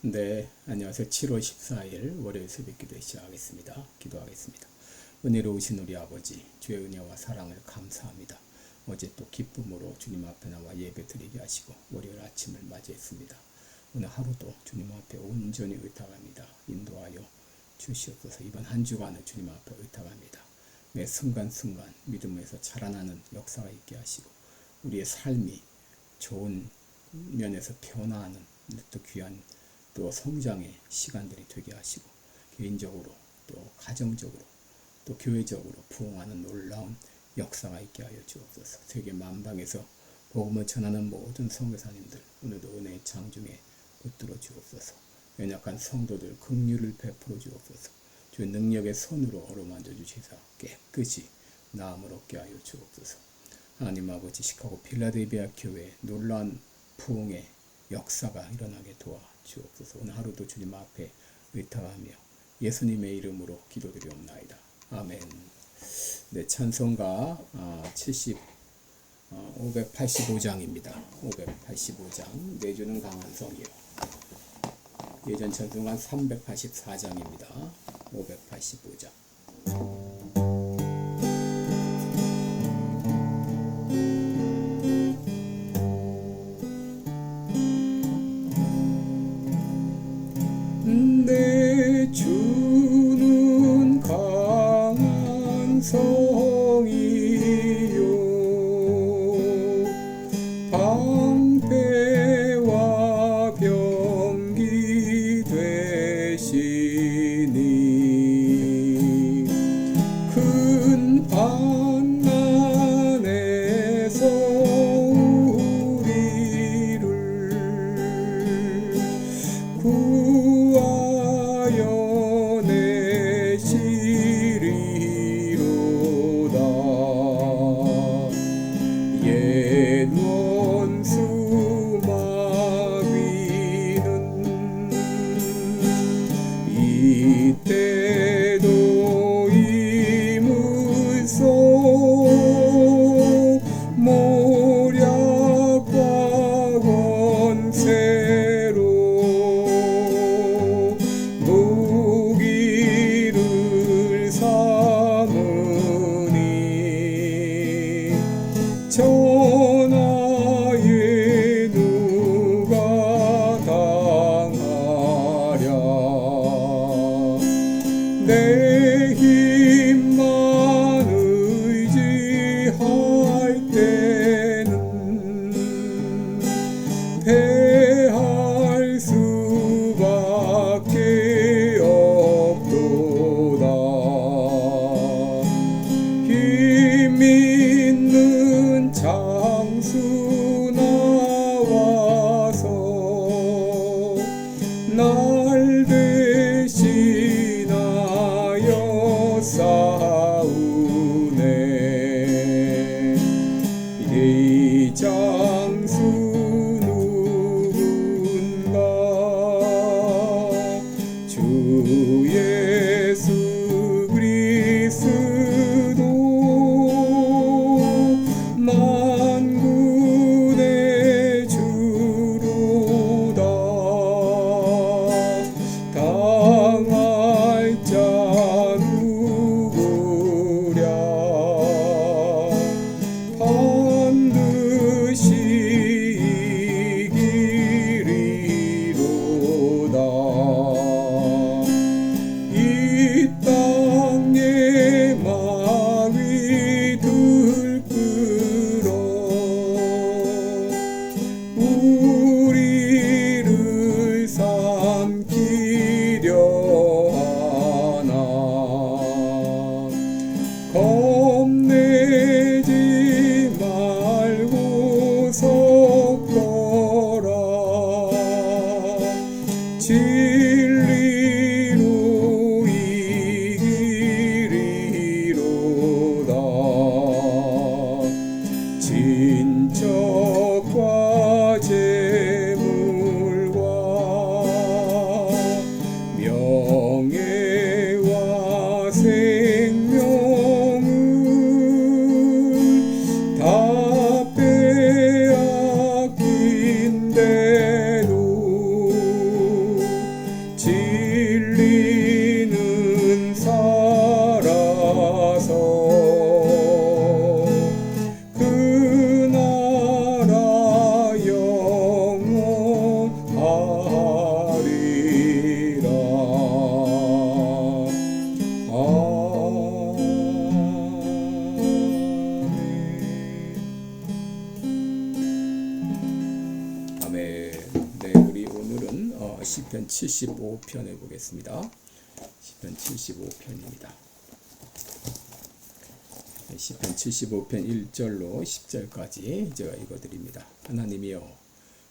네, 안녕하세요. 7월 14일 월요일 새벽 기도 시작하겠습니다. 기도하겠습니다. 은혜로우신 우리 아버지, 주의 은혜와 사랑을 감사합니다. 어제 또 기쁨으로 주님 앞에 나와 예배 드리게 하시고 월요일 아침을 맞이했습니다. 오늘 하루도 주님 앞에 온전히 의탁합니다. 인도하여 주시옵소서. 이번 한 주간을 주님 앞에 의탁합니다. 매 순간순간 믿음에서 자라나는 역사가 있게 하시고 우리의 삶이 좋은 면에서 변화하는 또 귀한 또 성장의 시간들이 되게 하시고 개인적으로 또 가정적으로 또 교회적으로 부흥하는 놀라운 역사가 있게 하여 주옵소서. 세계 만방에서 복음을 전하는 모든 선교사님들 오늘도 은혜의 장중에 붙들어 주옵소서. 연약한 성도들 긍휼을 베풀어 주옵소서. 주의 능력의 손으로 어루만져 주시사 깨끗이 나음을 얻게 하여 주옵소서. 하나님 아버지, 시카고 필라델피아 교회에 놀라운 부흥의 역사가 일어나게 도와 주옵소서. 오늘 하루도 주님 앞에 의탁하며 예수님의 이름으로 기도드리옵나이다. 아멘. 네, 찬송가 585장입니다. 585장 내주는 강한 성이요. 예전 찬송가 384장입니다. 585장. 내 주는 강한 성이요 방패와 병기 되시니 큰 환난에서 우리를 구하여 아멘. 네, 우리 오늘은 시편 75편을 보겠습니다. 시편 75편입니다. 시편 75편 1절로 10절까지 제가 읽어드립니다. 하나님이여,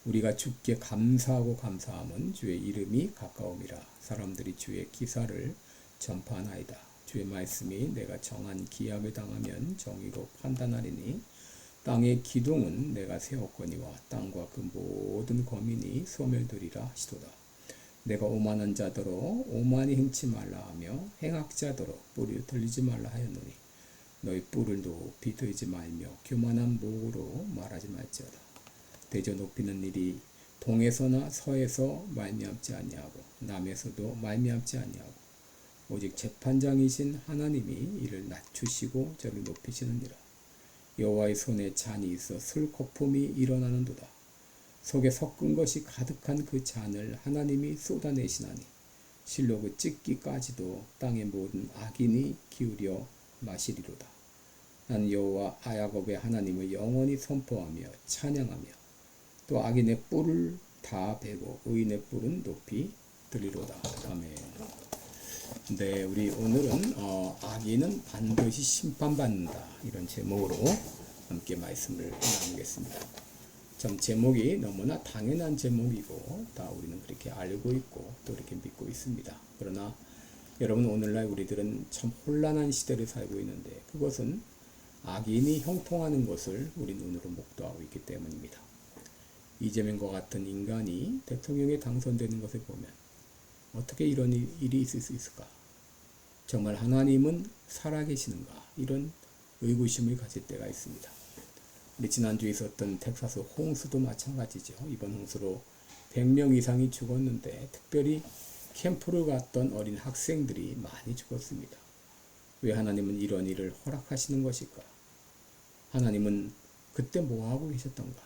우리가 주께 감사하고 감사함은 주의 이름이 가까움이라. 사람들이 주의 기사를 전파하나이다. 주의 말씀이 내가 정한 기합에 당하면 정의로 판단하리니 땅의 기둥은 내가 세웠거니와 땅과 그 모든 거민이 소멸되리라 하시도다. 내가 오만한 자더러 오만히 행치 말라 하며 행악자더러 뿔이 들리지 말라 하였노니 너희 뿔을 높이 들지 말며 교만한 목으로 말하지 말지어다. 대저 높이는 일이 동에서나 서에서 말미암지 아니하고 남에서도 말미암지 아니하고 오직 재판장이신 하나님이 이를 낮추시고 저를 높이시느니라. 여호와의 손에 잔이 있어 술 거품이 일어나는도다. 속에 섞은 것이 가득한 그 잔을 하나님이 쏟아내시나니 실로 그 찢기까지도 땅의 모든 악인이 기울여 마시리로다. 나는 여호와 야곱의 하나님을 영원히 선포하며 찬양하며 또 악인의 뿔을 다 베고 의인의 뿔은 높이 들리로다. 아멘. 네, 우리 오늘은 악인은 반드시 심판받는다, 이런 제목으로 함께 말씀을 나누겠습니다. 참 제목이 너무나 당연한 제목이고 다 우리는 그렇게 알고 있고 또 이렇게 믿고 있습니다. 그러나 여러분, 오늘날 우리들은 참 혼란한 시대를 살고 있는데 그것은 악인이 형통하는 것을 우리 눈으로 목도하고 있기 때문입니다. 이재명과 같은 인간이 대통령에 당선되는 것을 보면 어떻게 이런 일이 있을 수 있을까? 정말 하나님은 살아계시는가? 이런 의구심을 가질 때가 있습니다. 우리 지난주에 있었던 텍사스 홍수도 마찬가지죠. 이번 홍수로 100명 이상이 죽었는데 특별히 캠프를 갔던 어린 학생들이 많이 죽었습니다. 왜 하나님은 이런 일을 허락하시는 것일까? 하나님은 그때 뭐하고 계셨던가?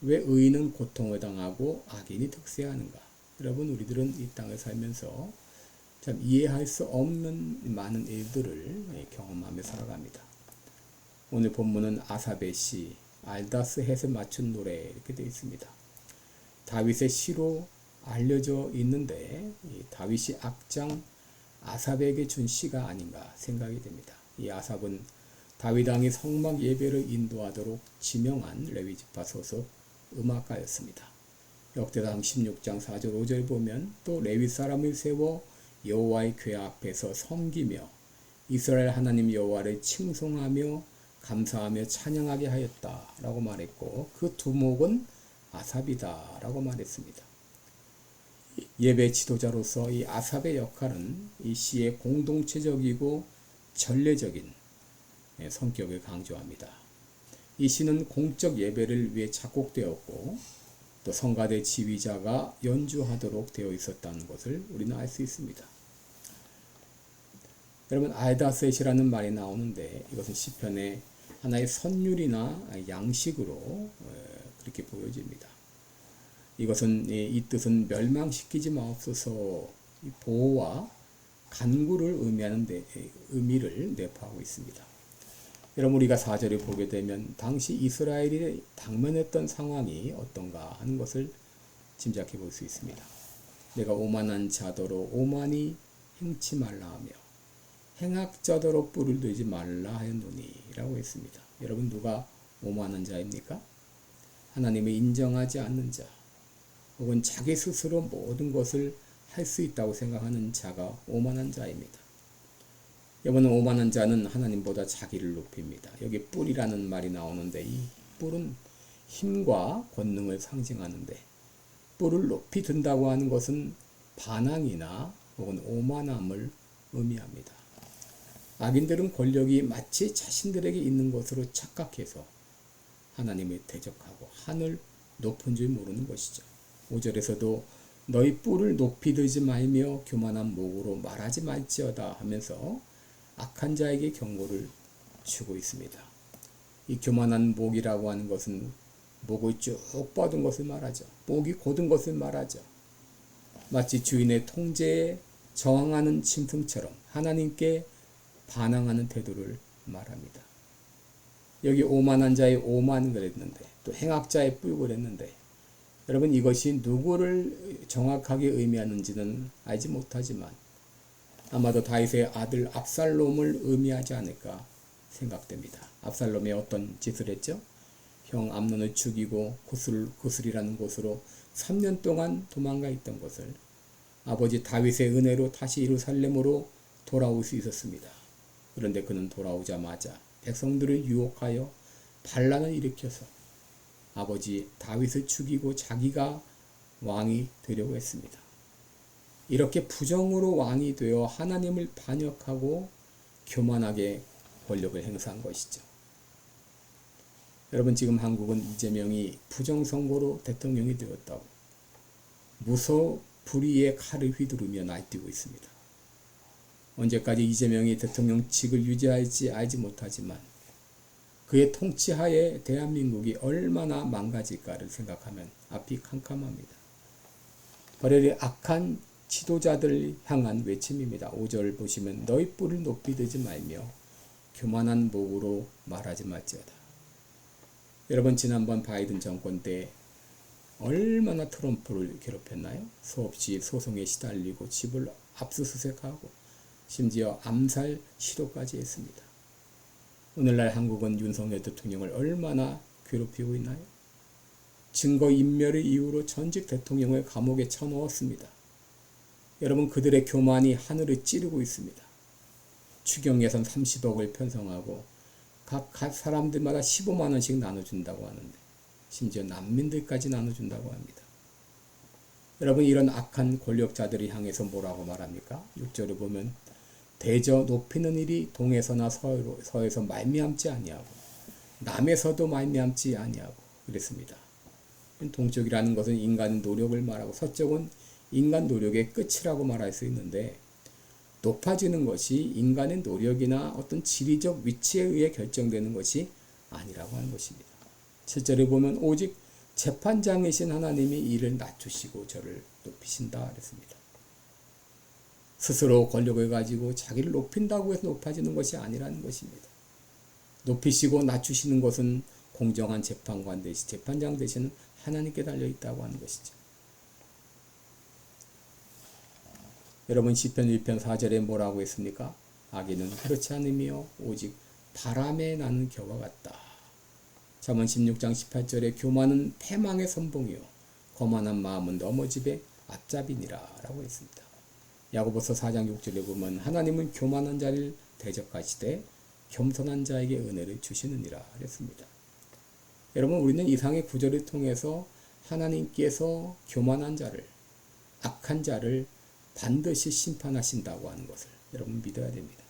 왜 의인은 고통을 당하고 악인이 득세하는가? 여러분, 우리들은 이 땅을 살면서 참 이해할 수 없는 많은 일들을 경험하며 살아갑니다. 오늘 본문은 아삽의 시 알다스 헷에 맞춘 노래 이렇게 되어 있습니다. 다윗의 시로 알려져 있는데 다윗이 악장 아삽에게 준 시가 아닌가 생각이 됩니다. 이 아삽은 다윗 왕이 성막 예배를 인도하도록 지명한 레위 지파 소속 음악가였습니다. 역대상 16장 4절 5절 보면 또 레위 사람을 세워 여호와의 궤 앞에서 섬기며 이스라엘 하나님 여호와를 칭송하며 감사하며 찬양하게 하였다라고 말했고 그 두목은 아삽이다라고 말했습니다. 예배 지도자로서 이 아삽의 역할은 이 시의 공동체적이고 전례적인 성격을 강조합니다. 이 시는 공적 예배를 위해 작곡되었고 또 성가대 지휘자가 연주하도록 되어 있었다는 것을 우리는 알 수 있습니다. 여러분, 알다셋이라는 말이 나오는데 이것은 시편의 하나의 선율이나 양식으로 그렇게 보여집니다. 이것은 이 뜻은 멸망시키지 마옵소서, 보호와 간구를 의미하는 의미를 내포하고 있습니다. 여러분, 우리가 4절을 보게 되면 당시 이스라엘이 당면했던 상황이 어떤가 하는 것을 짐작해 볼 수 있습니다. 내가 오만한 자더러 오만히 행치 말라 하며 행악자더러 뿔을 들지 말라 하였노니 라고 했습니다. 여러분, 누가 오만한 자입니까? 하나님을 인정하지 않는 자, 혹은 자기 스스로 모든 것을 할 수 있다고 생각하는 자가 오만한 자입니다. 여러분, 오만한 자는 하나님보다 자기를 높입니다. 여기 뿔이라는 말이 나오는데 이 뿔은 힘과 권능을 상징하는데 뿔을 높이 든다고 하는 것은 반항이나 혹은 오만함을 의미합니다. 악인들은 권력이 마치 자신들에게 있는 것으로 착각해서 하나님을 대적하고 하늘 높은 줄 모르는 것이죠. 5절에서도 너희 뿔을 높이 들지 말며 교만한 목으로 말하지 말지어다 하면서 악한 자에게 경고를 주고 있습니다. 이 교만한 목이라고 하는 것은 목을 쭉 뻗은 것을 말하죠. 목이 곧은 것을 말하죠. 마치 주인의 통제에 저항하는 짐승처럼 하나님께 반항하는 태도를 말합니다. 여기 오만한 자의 오만을 했는데 또 행악자의 뿔을 했는데 여러분 이것이 누구를 정확하게 의미하는지는 알지 못하지만 아마도 다윗의 아들 압살롬을 의미하지 않을까 생각됩니다. 압살롬이 어떤 짓을 했죠? 형 암논을 죽이고 구슬이라는 곳으로 3년 동안 도망가 있던 것을 아버지 다윗의 은혜로 다시 예루살렘으로 돌아올 수 있었습니다. 그런데 그는 돌아오자마자 백성들을 유혹하여 반란을 일으켜서 아버지 다윗을 죽이고 자기가 왕이 되려고 했습니다. 이렇게 부정으로 왕이 되어 하나님을 반역하고 교만하게 권력을 행사한 것이죠. 여러분 지금 한국은 이재명이 부정선거로 대통령이 되었다고 무소불위의 칼을 휘두르며 날뛰고 있습니다. 언제까지 이재명이 대통령직을 유지할지 알지 못하지만 그의 통치하에 대한민국이 얼마나 망가질까를 생각하면 앞이 캄캄합니다. 바로 악한 지도자들 향한 외침입니다. 5절 보시면 너희 뿔을 높이 들지 말며 교만한 목으로 말하지 말지어다. 여러분 지난번 바이든 정권 때 얼마나 트럼프를 괴롭혔나요? 수없이 소송에 시달리고 집을 압수수색하고 심지어 암살 시도까지 했습니다. 오늘날 한국은 윤석열 대통령을 얼마나 괴롭히고 있나요? 증거인멸의 이유로 전직 대통령을 감옥에 쳐넣었습니다. 여러분 그들의 교만이 하늘을 찌르고 있습니다. 추경 예산 30억을 편성하고 각 사람들마다 15만 원씩 나눠준다고 하는데 심지어 난민들까지 나눠준다고 합니다. 여러분 이런 악한 권력자들을 향해서 뭐라고 말합니까? 6절을 보면 대저 높이는 일이 동에서나 서에서 말미암지 아니하고 남에서도 말미암지 아니하고 그랬습니다. 동쪽이라는 것은 인간의 노력을 말하고 서쪽은 인간 노력의 끝이라고 말할 수 있는데 높아지는 것이 인간의 노력이나 어떤 지리적 위치에 의해 결정되는 것이 아니라고 하는 것입니다. 7절에 보면 오직 재판장이신 하나님이 이를 낮추시고 저를 높이신다 그랬습니다. 스스로 권력을 가지고 자기를 높인다고 해서 높아지는 것이 아니라는 것입니다. 높이시고 낮추시는 것은 공정한 재판관 대신 재판장 대신 하나님께 달려있다고 하는 것이죠. 여러분 시편 1편 4절에 뭐라고 했습니까? 악인은 그렇지 않으며 오직 바람에 나는 겨와 같다. 잠언 16장 18절에 교만은 패망의 선봉이요 거만한 마음은 넘어집의 앞잡이니라 라고 했습니다. 야고보서 4장 6절에 보면 하나님은 교만한 자를 대적하시되 겸손한 자에게 은혜를 주시느니라 그랬습니다. 여러분 우리는 이상의 구절을 통해서 하나님께서 교만한 자를 악한 자를 반드시 심판하신다고 하는 것을 여러분 믿어야 됩니다.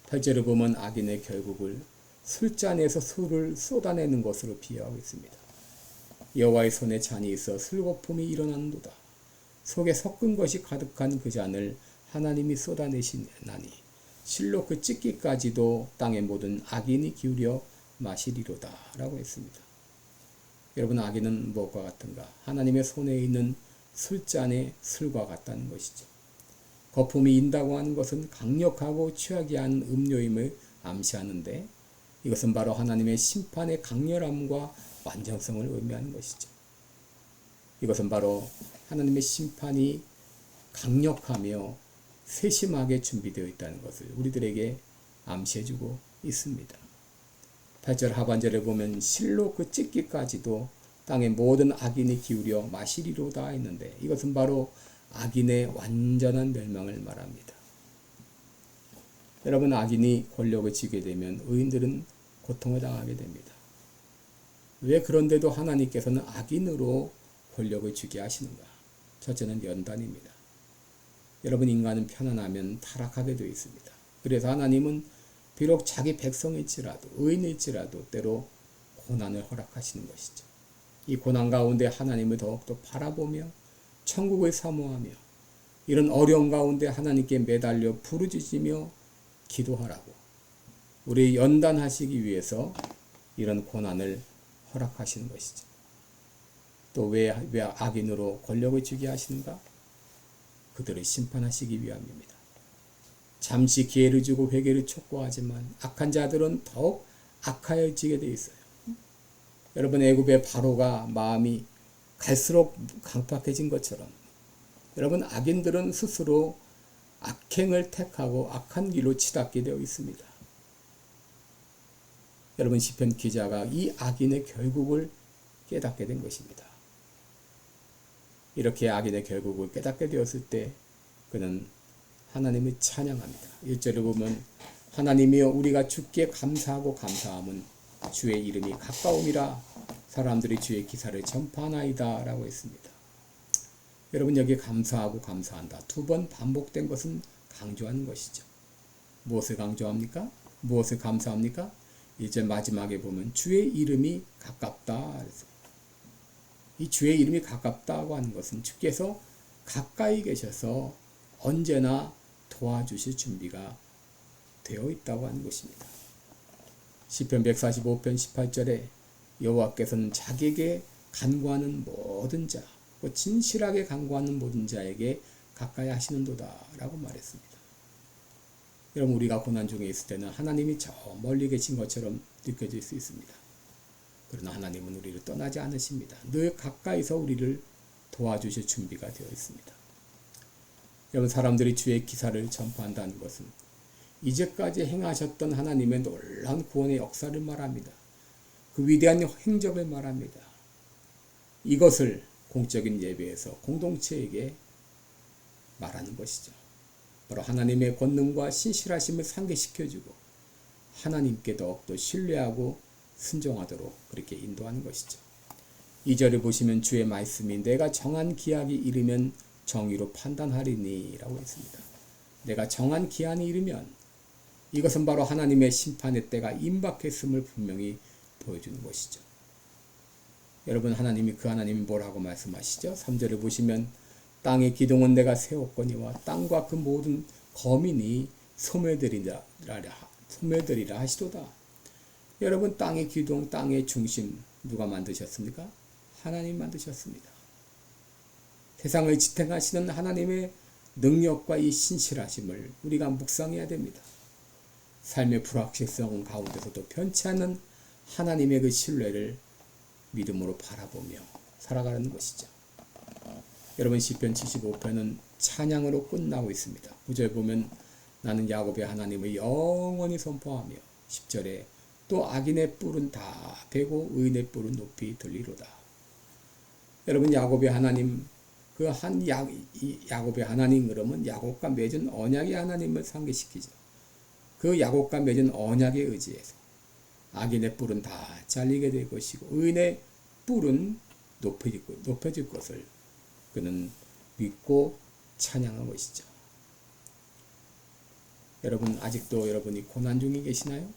8절을 보면 악인의 결국을 술잔에서 술을 쏟아내는 것으로 비유하고 있습니다. 여호와의 손에 잔이 있어 술거품이 일어나는도다. 속에 섞은 것이 가득한 그 잔을 하나님이 쏟아내시나니 실로 그 찢기까지도 땅의 모든 악인이 기울여 마시리로다 라고 했습니다. 여러분 악인은 무엇과 같은가? 하나님의 손에 있는 술잔의 술과 같다는 것이죠. 거품이 인다고 하는 것은 강력하고 취하게 하는 음료임을 암시하는데 이것은 바로 하나님의 심판의 강렬함과 완전성을 의미하는 것이죠. 이것은 바로 하나님의 심판이 강력하며 세심하게 준비되어 있다는 것을 우리들에게 암시해주고 있습니다. 8절 하반절에 보면 실로 그 찢기까지도 땅의 모든 악인이 기울여 마시리로다 했는데 이것은 바로 악인의 완전한 멸망을 말합니다. 여러분 악인이 권력을 쥐게 되면 의인들은 고통을 당하게 됩니다. 왜 그런데도 하나님께서는 악인으로 권력을 쥐게 하시는가? 첫째는 연단입니다. 여러분 인간은 편안하면 타락하게 되어 있습니다. 그래서 하나님은 비록 자기 백성일지라도 의인일지라도 때로 고난을 허락하시는 것이죠. 이 고난 가운데 하나님을 더욱더 바라보며 천국을 사모하며 이런 어려움 가운데 하나님께 매달려 부르짖으며 기도하라고 우리 연단하시기 위해서 이런 고난을 허락하시는 것이죠. 또 왜 악인으로 권력을 쥐게 하시는가? 그들을 심판하시기 위함입니다. 잠시 기회를 주고 회개를 촉구하지만 악한 자들은 더욱 악하여지게 되어 있어요. 여러분 애굽의 바로가 마음이 갈수록 강팍해진 것처럼 여러분 악인들은 스스로 악행을 택하고 악한 길로 치닫게 되어 있습니다. 여러분 시편 기자가 이 악인의 결국을 깨닫게 된 것입니다. 이렇게 악인의 결국을 깨닫게 되었을 때 그는 하나님을 찬양합니다. 1절에 보면 하나님이여 우리가 주께 감사하고 감사함은 주의 이름이 가까움이라 사람들이 주의 기사를 전파하나이다 라고 했습니다. 여러분 여기 감사하고 감사한다. 두 번 반복된 것은 강조하는 것이죠. 무엇을 강조합니까? 무엇을 감사합니까? 1절 마지막에 보면 주의 이름이 가깝다. 이 주의 이름이 가깝다고 하는 것은 주께서 가까이 계셔서 언제나 도와주실 준비가 되어 있다고 하는 것입니다. 시편 145편 18절에 여호와께서는 자기에게 간구하는 모든 자, 진실하게 간구하는 모든 자에게 가까이 하시는도다 라고 말했습니다. 여러분 우리가 고난 중에 있을 때는 하나님이 저 멀리 계신 것처럼 느껴질 수 있습니다. 그러나 하나님은 우리를 떠나지 않으십니다. 늘 가까이서 우리를 도와주실 준비가 되어 있습니다. 여러분 사람들이 주의 기사를 전파한다는 것은 이제까지 행하셨던 하나님의 놀라운 구원의 역사를 말합니다. 그 위대한 행적을 말합니다. 이것을 공적인 예배에서 공동체에게 말하는 것이죠. 바로 하나님의 권능과 신실하심을 상기시켜주고 하나님께 더욱더 신뢰하고 순종하도록 그렇게 인도하는 것이죠. 2절을 보시면 주의 말씀이 내가 정한 기한이 이르면 정의로 판단하리니 라고 했습니다. 내가 정한 기한이 이르면 이것은 바로 하나님의 심판의 때가 임박했음을 분명히 보여주는 것이죠. 여러분 그 하나님이 뭐라고 말씀하시죠? 3절을 보시면 땅의 기둥은 내가 세웠거니와 땅과 그 모든 거민이 소매들이라 하시도다. 여러분 땅의 기둥, 땅의 중심 누가 만드셨습니까? 하나님 만드셨습니다. 세상을 지탱하시는 하나님의 능력과 이 신실하심을 우리가 묵상해야 됩니다. 삶의 불확실성 가운데서도 변치 않는 하나님의 그 신뢰를 믿음으로 바라보며 살아가는 것이죠. 여러분 시편 75편은 찬양으로 끝나고 있습니다. 9절 보면 나는 야곱의 하나님을 영원히 선포하며 10절에 또 악인의 뿔은 다 베고 의인의 뿔은 높이 들리로다. 여러분 야곱의 하나님 야곱의 하나님 그러면 야곱과 맺은 언약의 하나님을 상기시키죠. 그 야곱과 맺은 언약에 의지해서 악인의 뿔은 다 잘리게 될 것이고 의인의 뿔은 높여질 것을 그는 믿고 찬양한 것이죠. 여러분 아직도 여러분이 고난 중에 계시나요?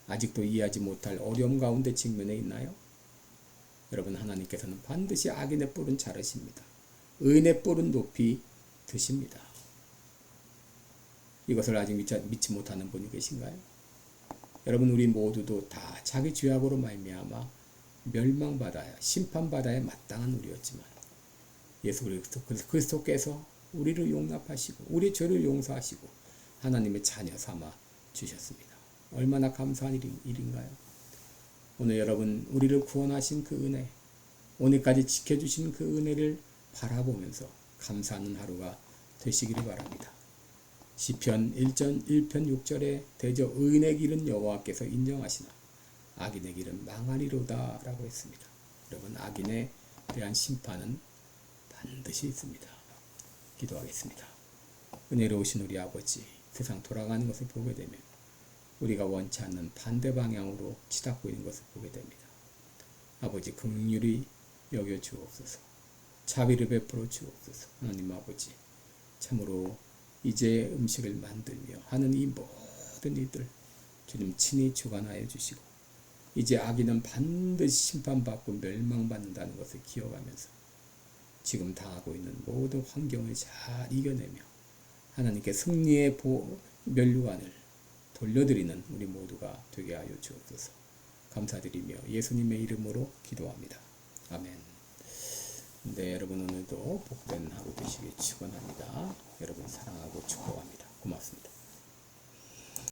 아직도 이해하지 못할 어려움 가운데 직면해 있나요? 여러분 하나님께서는 반드시 악인의 뿔은 자르십니다. 의인의 뿔은 높이 드십니다. 이것을 아직 믿지 못하는 분이 계신가요? 여러분 우리 모두도 다 자기 죄악으로 말미암아 멸망받아야 심판받아야 마땅한 우리였지만 예수 그리스도께서 우리를 용납하시고 우리 죄를 용서하시고 하나님의 자녀 삼아 주셨습니다. 얼마나 감사한 일인가요? 오늘 여러분 우리를 구원하신 그 은혜, 오늘까지 지켜주신 그 은혜를 바라보면서 감사하는 하루가 되시기를 바랍니다. 시편 1편 6절에 대저 의인의 길은 여호와께서 인정하시나 악인의 길은 망하리로다 라고 했습니다. 여러분 악인에 대한 심판은 반드시 있습니다. 기도하겠습니다. 은혜로우신 우리 아버지, 세상 돌아가는 것을 보게 되면 우리가 원치 않는 반대 방향으로 치닫고 있는 것을 보게 됩니다. 아버지 긍휼히 여겨 주옵소서. 자비를 베풀어 주옵소서. 하나님 아버지 참으로 이제 음식을 만들며 하는 이 모든 일들 주님 친히 주관하여 주시고 이제 악인은 반드시 심판받고 멸망받는다는 것을 기억하면서 지금 당하고 있는 모든 환경을 잘 이겨내며 하나님께 승리의 면류관을 돌려드리는 우리 모두가 되게 하여 주옵소서. 감사드리며 예수님의 이름으로 기도합니다. 아멘. 네, 여러분 오늘도 복된 하루 되시길 축원합니다. 여러분 사랑하고 축복합니다. 고맙습니다.